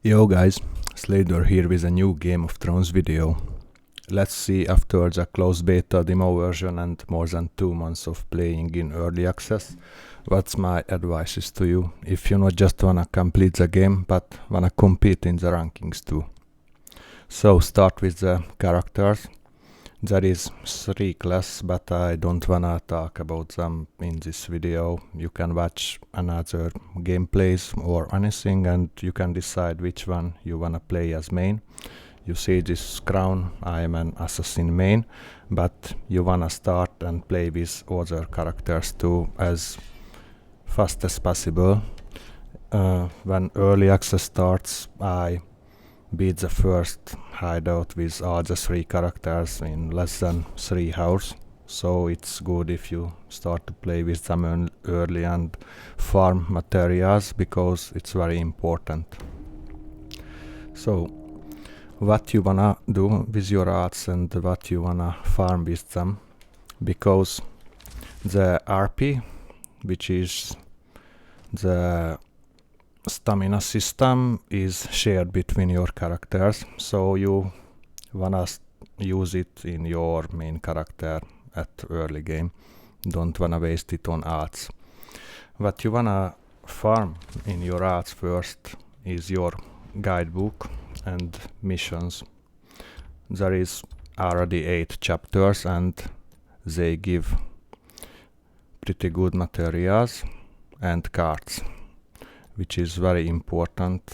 Yo guys, Slader here with a new Game of Thrones video. Let's see, after the closed beta demo version and more than 2 months of playing in early access, what's my advice is to you if you not just wanna complete the game but wanna compete in the rankings too. So start with the characters. There is 3 classes, but I don't wanna talk about them in this video. You can watch another gameplays or anything and you can decide which one you wanna play as main. You see this crown, I am an assassin main, but you wanna start and play with other characters too as fast as possible. When early access starts, I beat the first hideout with all the 3 characters in less than 3 hours, so it's good if you start to play with them early and farm materials because it's very important. So what you wanna do with your arts and what you wanna farm with them, because the RP, which is the stamina system, is shared between your characters, so you wanna use it in your main character at early game. Don't wanna waste it on arts. What you wanna farm in your arts first is your guidebook and missions. There is already 8 chapters and they give pretty good materials and cards, which is very important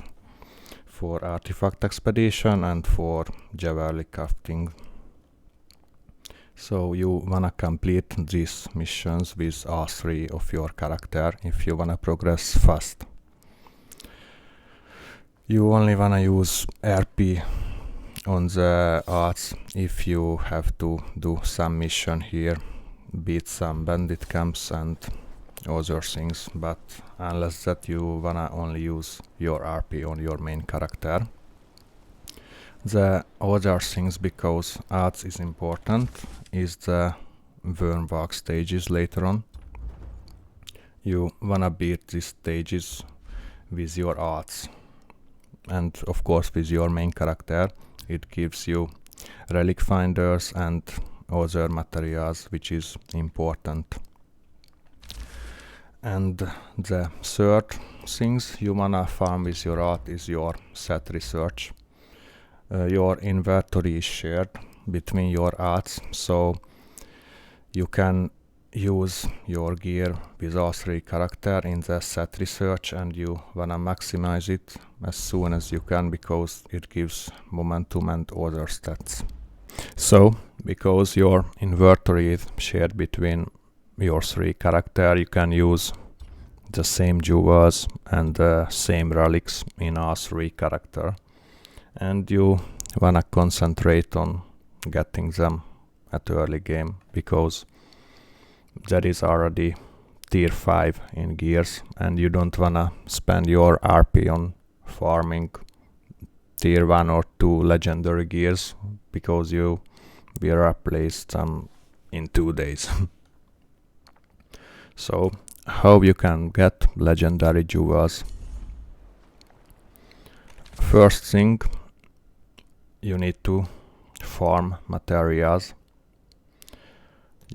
for artifact expedition and for Jewelry crafting. So you wanna complete these missions with all 3 of your character if you wanna progress fast. You only wanna use RP on the arts if you have to do some mission here, beat some bandit camps and other things, but unless that you wanna only use your RP on your main character. The other things, because arts is important, is the Wormwalks stages later on. You wanna beat these stages with your arts and of course with your main character. It gives you relic finders and other materials, which is important. And the third things you wanna farm with your art is your set research. Your inventory is shared between your arts, so you can use your gear with all 3 characters in the set research, and you wanna maximize it as soon as you can because it gives momentum and other stats. So because your inventory is shared between your 3 characters, you can use the same jewels and the same relics in all 3 characters, and you wanna concentrate on getting them at early game because there is already tier 5 in gears and you don't wanna spend your RP on farming tier 1 or 2 legendary gears because you will replace them in 2 days. So how you can get legendary jewels? First thing, you need to farm materials.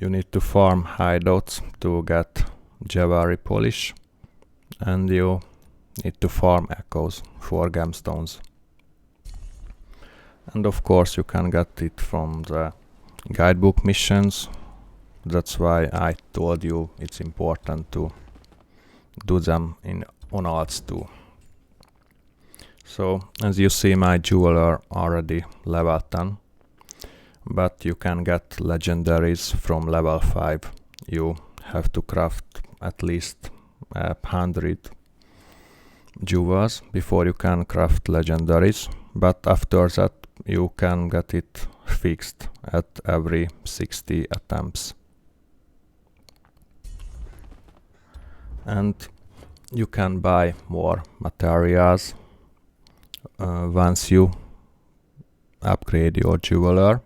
You need to farm hideouts to get jewelry polish, and you need to farm echoes for gemstones. And of course you can get it from the guidebook missions. That's why I told you it's important to do them on arts too. So as you see, my jeweler already level 10, but you can get legendaries from level 5. You have to craft at least 100 jewels before you can craft legendaries, but after that you can get it fixed at every 60 attempts. And you can buy more materials once you upgrade your jeweler,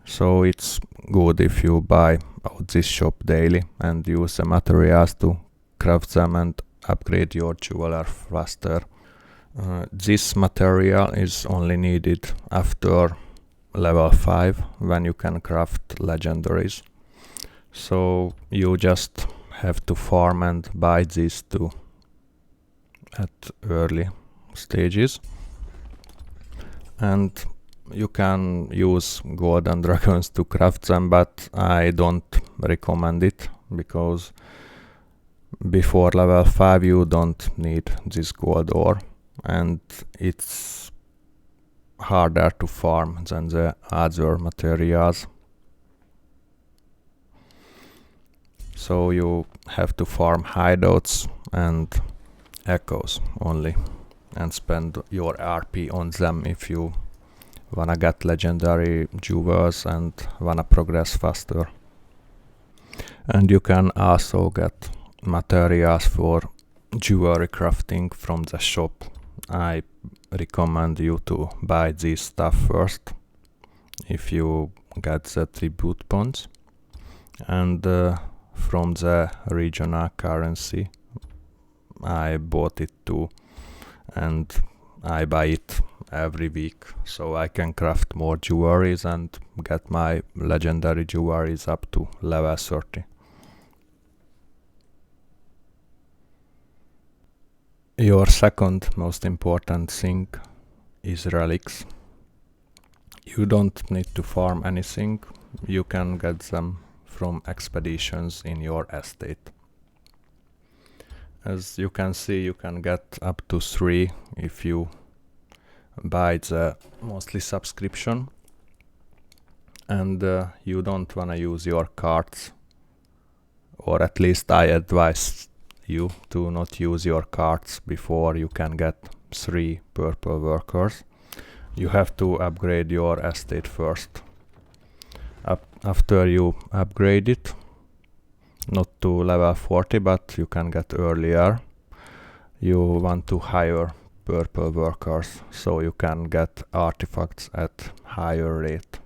so it's good if you buy out this shop daily and use the materials to craft them and upgrade your jeweler faster. This material is only needed after level 5 when you can craft legendaries. So you just have to farm and buy these two at early stages. And you can use golden dragons to craft them, but I don't recommend it because before level 5 you don't need this gold ore, and it's harder to farm than the other materials. So you have to farm hideouts and echoes only and spend your RP on them if you wanna get legendary jewels and wanna progress faster. And you can also get materials for jewelry crafting from the shop. I recommend you to buy this stuff first if you get the tribute points, and from the regional currency I bought it too, and I buy it every week so I can craft more jewelries and get my legendary jewelries up to level 30. Your second most important thing is relics. You don't need to farm anything, you can get them from expeditions in your estate. As you can see, you can get up to 3 if you buy the monthly subscription, and you don't wanna use your cards, or at least I advise you to not use your cards before you can get 3 purple workers. You have to upgrade your estate first. After you upgrade it, not to level 40, but you can get earlier, you want to hire purple workers so you can get artifacts at higher rate.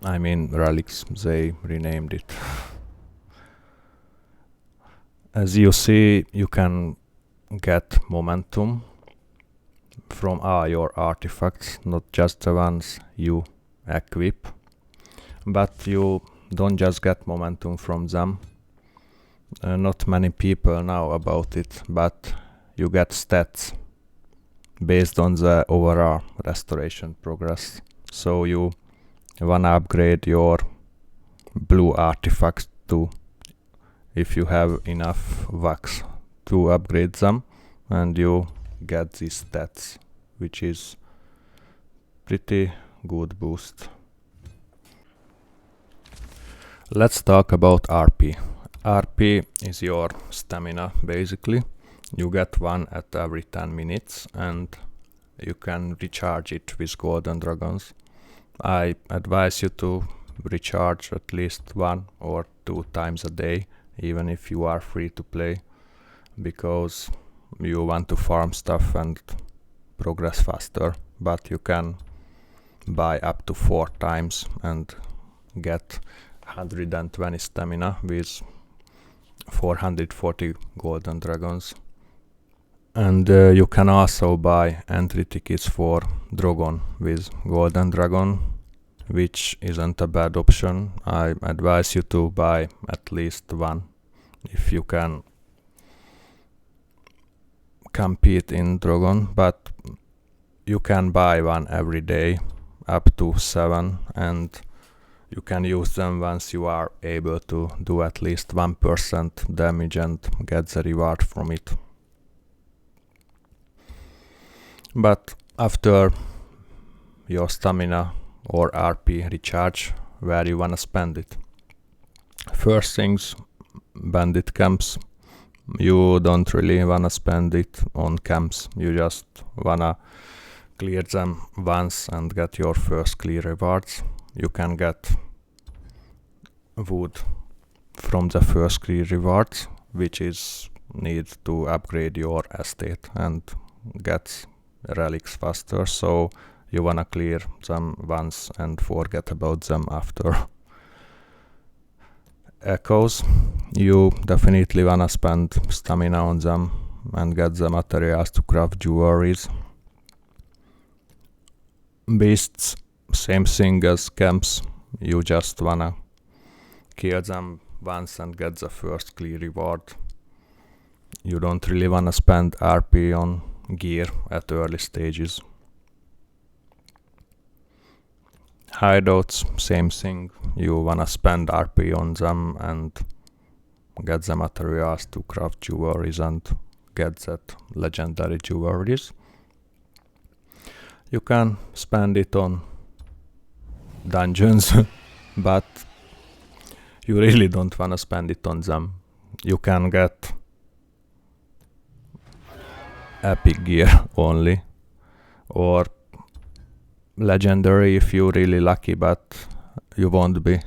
I mean relics, they renamed it. As you see, you can get momentum from your artifacts, not just the ones you equip, but you don't just get momentum from them. Not many people know about it, but you get stats based on the overall restoration progress. So you wanna upgrade your blue artifacts too, if you have enough wax to upgrade them, and you get these stats, which is pretty good boost. Let's talk about RP. RP is your stamina basically. You get one at every 10 minutes and you can recharge it with golden dragons. I advise you to recharge at least 1 or 2 times a day, even if you are free to play, because you want to farm stuff and progress faster, but you can buy up to 4 times and get 120 stamina with 440 golden dragons. And you can also buy entry tickets for Dragon with golden dragon, which isn't a bad option. I advise you to buy at least one if you can compete in Dragon, but you can buy one every day, up to 7, and you can use them once you are able to do at least 1% damage and get the reward from it. But after your stamina or RP recharge, where you wanna spend it? First things, bandit camps. You don't really wanna spend it on camps, you just wanna clear them once and get your first clear rewards. You can get wood from the first clear rewards, which is need to upgrade your estate and get relics faster, so you wanna clear them once and forget about them after. echoes. You definitely wanna spend stamina on them and get the materials to craft jewelries. Beasts, same thing as camps. You just wanna kill them once and get the first clear reward. You don't really wanna spend RP on gear at early stages. Hideouts, same thing. You wanna spend RP on them and get the materials to craft jewelries and get that legendary jewelries. You can spend it on dungeons, but you really don't wanna spend it on them. You can get epic gear only, or legendary if you're really lucky, but you won't be.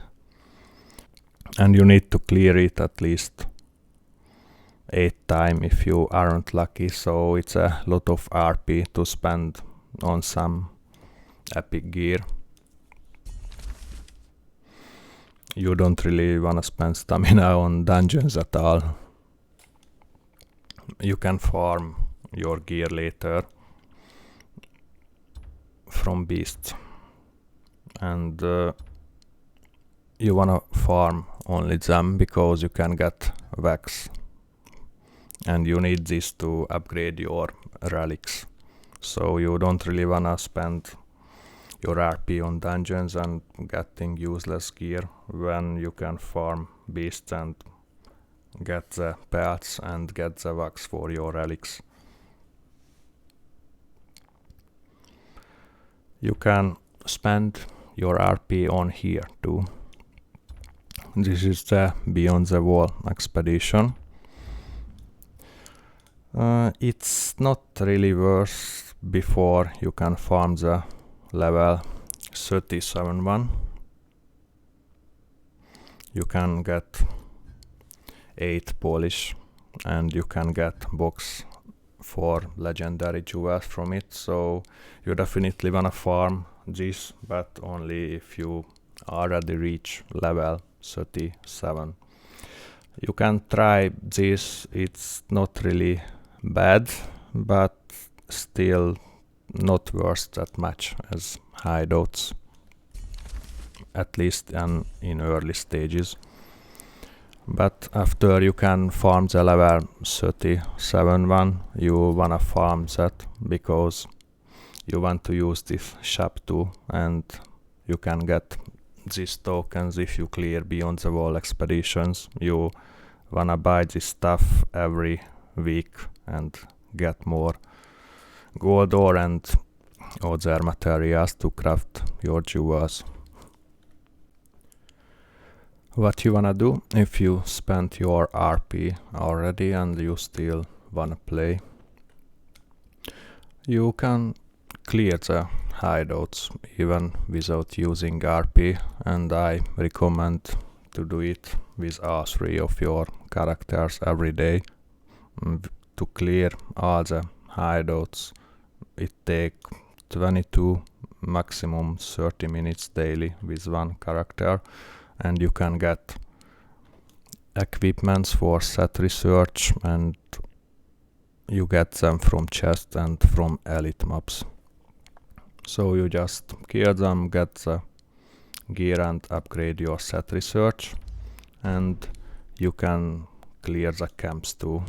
And you need to clear it at least 8 times if you aren't lucky, so it's a lot of RP to spend on some epic gear. You don't really wanna spend stamina on dungeons at all. You can farm your gear later from beasts, and you wanna farm only them because you can get wax, and you need this to upgrade your relics. So you don't really wanna spend your RP on dungeons and getting useless gear when you can farm beasts and get the pelts and get the wax for your relics. You can spend your RP on here too. This is the Beyond the Wall expedition. It's not really worth before you can farm the level 37 one. You can get 8 polish and you can get box for legendary jewels from it, so you definitely wanna farm this, but only if you already reach level 37. You can try this, it's not really bad, but still not worth that much as hideouts, at least in early stages. But after you can farm the level 37 one, you wanna farm that because you want to use this shop too, and you can get these tokens if you clear Beyond the Wall expeditions. You wanna buy this stuff every week and get more gold ore and other materials to craft your jewels. What you wanna do if you spent your RP already and you still wanna play? You can clear the hideouts even without using RP, and I recommend to do it with all 3 of your characters every day. To clear all the hideouts it takes 22, maximum 30 minutes daily with one character, and you can get equipments for set research, and you get them from chests and from elite mobs. So you just kill them, get the gear and upgrade your set research, and you can clear the camps too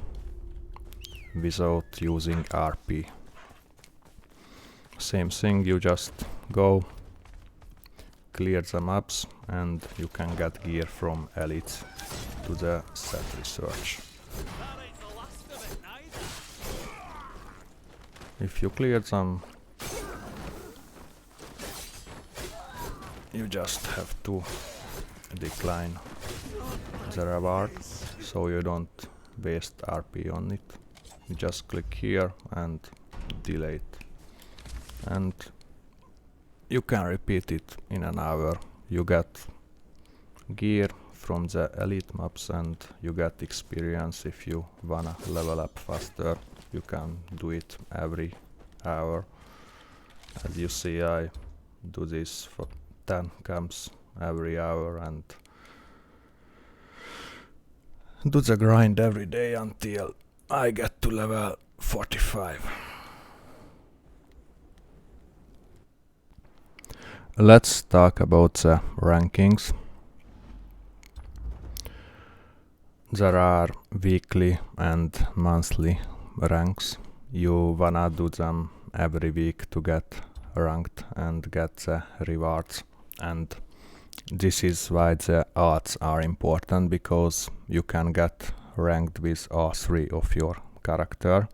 without using RP. Same thing, you just go clear the maps and you can get gear from elites to the set research. If you clear them, you just have to decline the reward, so you don't waste RP on it. You just click here and delete, and you can repeat it in an hour. You get gear from the elite maps and you get experience if you wanna level up faster. You can do it every hour. As you see, I do this for 10 camps every hour, and do the grind every day until I get to level 45. Let's talk about the rankings. There are weekly and monthly ranks. You wanna do them every week to get ranked and get the rewards, and this is why the odds are important, because you can get ranked with all three of your character.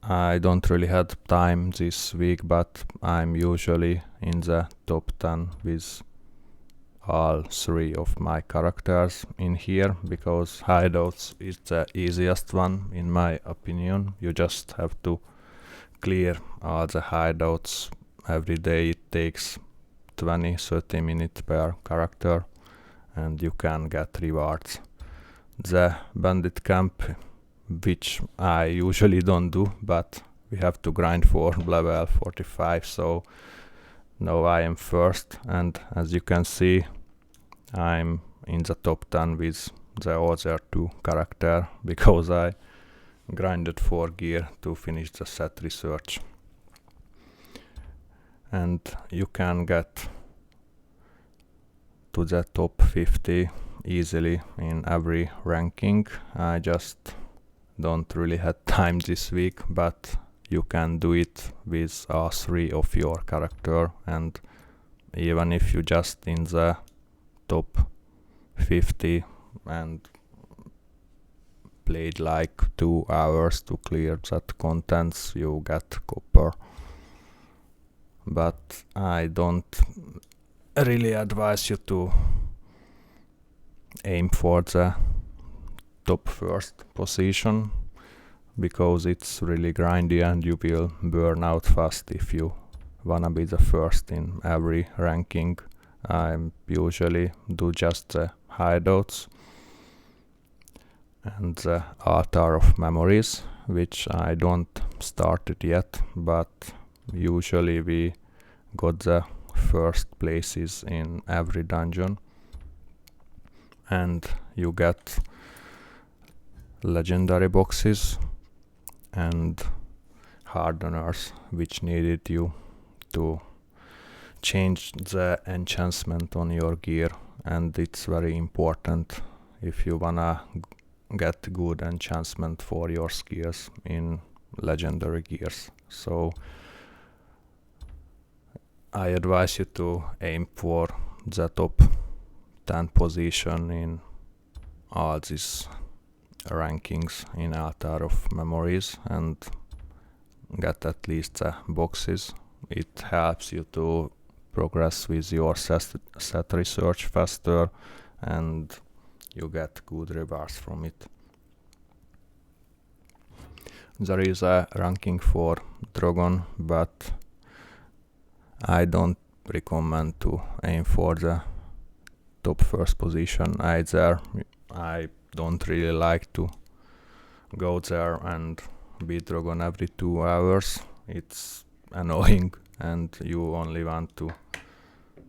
I don't really had time this week, but I'm usually in the top 10 with all three of my characters in here, because hideouts is the easiest one in my opinion. You just have to clear all the hideouts every day. It takes 20-30 minutes per character and you can get rewards. The bandit camp, which I usually don't do, but we have to grind for level 45, so now I am first, and as you can see I'm in the top 10 with the other two character, because I grinded for gear to finish the set research. And you can get to the top 50 easily in every ranking. I just don't really had time this week, but you can do it with all three of your character, and even if you just in the top 50 and played like 2 hours to clear that contents, you get copper. But I don't really advise you to aim for the top first position, because it's really grindy and you will burn out fast if you wanna be the first in every ranking. I usually do just the hideouts and the altar of memories, which I don't started yet, but usually we got the first places in every dungeon, and you get legendary boxes and hardeners, which needed you to change the enchantment on your gear, and it's very important if you wanna get good enchantment for your skills in legendary gears. So I advise you to aim for the top 10 position in all these rankings in Altar of Memories and get at least the boxes. It helps you to progress with your set research faster, and you get good rewards from it. There is a ranking for Dragon, but I don't recommend to aim for the top first position either. I don't really like to go there and beat Dragon every 2 hours. It's annoying, and you only want to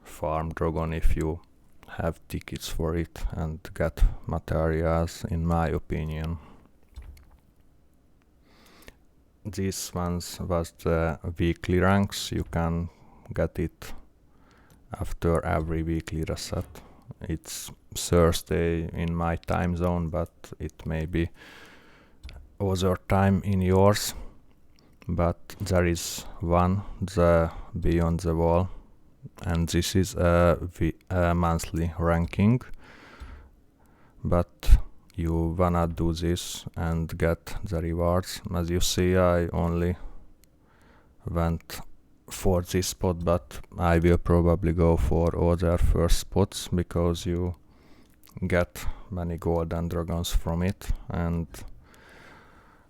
farm Dragon if you have tickets for it and get materials, in my opinion. This ones was the weekly ranks. You can get it after every weekly reset. It's Thursday in my time zone, but it may be other time in yours. But there is one, the Beyond the Wall, and this is a monthly ranking, but you wanna do this and get the rewards. As you see, I only went for this spot, but I will probably go for other first spots, because you get many golden dragons from it, and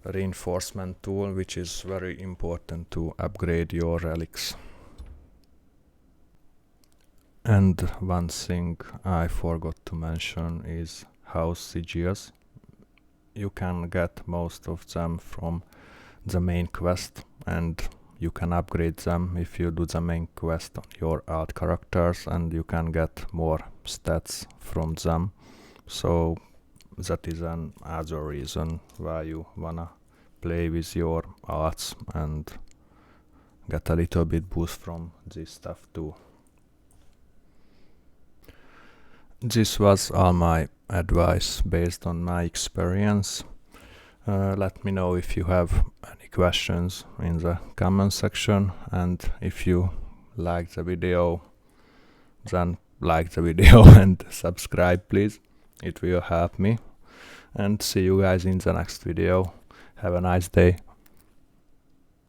reinforcement tool, which is very important to upgrade your relics. And one thing I forgot to mention is house sigils. You can get most of them from the main quest, and you can upgrade them if you do the main quest on your alt characters, and you can get more stats from them. So that is another reason why you wanna play with your arts and get a little bit boost from this stuff too. This was all my advice based on my experience. Let me know if you have any questions in the comment section, and if you like the video, then like the video and subscribe please. It will help me, and see you guys in the next video. Have a nice day.